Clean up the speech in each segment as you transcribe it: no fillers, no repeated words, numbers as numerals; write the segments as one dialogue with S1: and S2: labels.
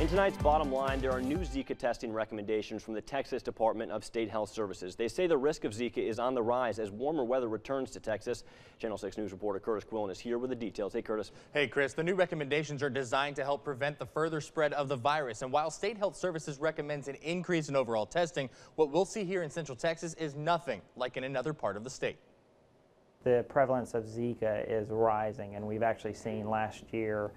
S1: In tonight's bottom line, there are new Zika testing recommendations from the Texas Department of State Health Services. They say the risk of Zika is on the rise as warmer weather returns to Texas. Channel 6 News reporter Kurtis Quillin is here with the details. Hey, Kurtis.
S2: Hey, Chris. The new recommendations are designed to help prevent the further spread of the virus. And while State Health Services recommends an increase in overall testing, what we'll see here in Central Texas is nothing like in another part of the state.
S3: The prevalence of Zika is rising, and we've actually seen last year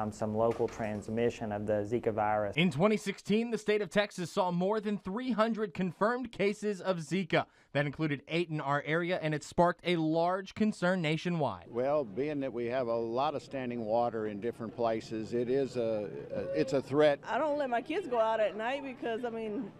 S3: some local transmission of the Zika virus.
S4: In 2016, the state of Texas saw more than 300 confirmed cases of Zika. That included 8 in our area, and it sparked a large concern nationwide.
S5: Well, being that we have a lot of standing water in different places, it's a threat.
S6: I don't let my kids go out at night because, I mean,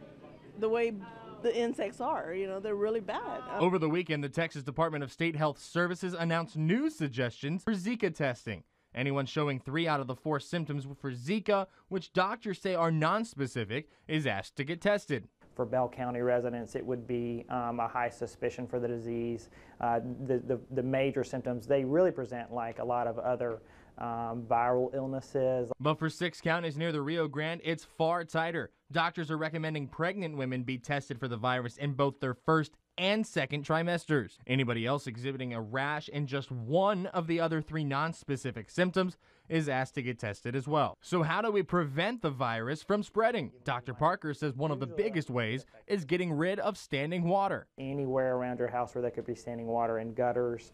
S6: the way the insects are, they're really bad.
S4: Over the weekend, the Texas Department of State Health Services announced new suggestions for Zika testing. Anyone showing 3 out of the 4 symptoms for Zika, which doctors say are nonspecific, is asked to get tested.
S3: For Bell County residents, it would be a high suspicion for the disease. The major symptoms, they really present like a lot of other viral illnesses.
S4: But for 6 counties near the Rio Grande, it's far tighter. Doctors are recommending pregnant women be tested for the virus in both their first and second trimesters. Anybody else exhibiting a rash and just one of the other 3 nonspecific symptoms is asked to get tested as well. So how do we prevent the virus from spreading? Dr. Parker says one of the biggest ways is getting rid of standing water.
S3: Anywhere around your house where there could be standing water, in gutters,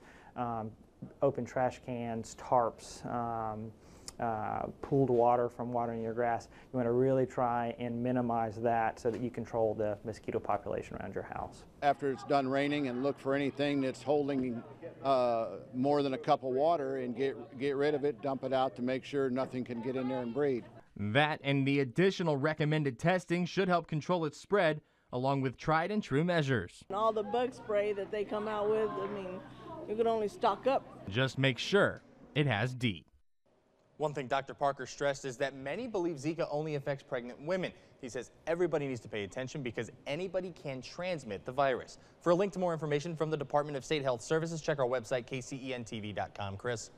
S3: open trash cans, tarps, pooled water from watering your grass. You want to really try and minimize that so that you control the mosquito population around your house.
S5: After it's done raining, and look for anything that's holding more than a cup of water and get rid of it, dump it out to make sure nothing can get in there and breed.
S4: That and the additional recommended testing should help control its spread, along with tried and true measures.
S6: And all the bug spray that they come out with, I mean, you could only stock up.
S4: Just make sure it has D.
S2: One thing Dr. Parker stressed is that many believe Zika only affects pregnant women. He says everybody needs to pay attention because anybody can transmit the virus. For a link to more information from the Department of State Health Services, check our website, kcentv.com. Chris.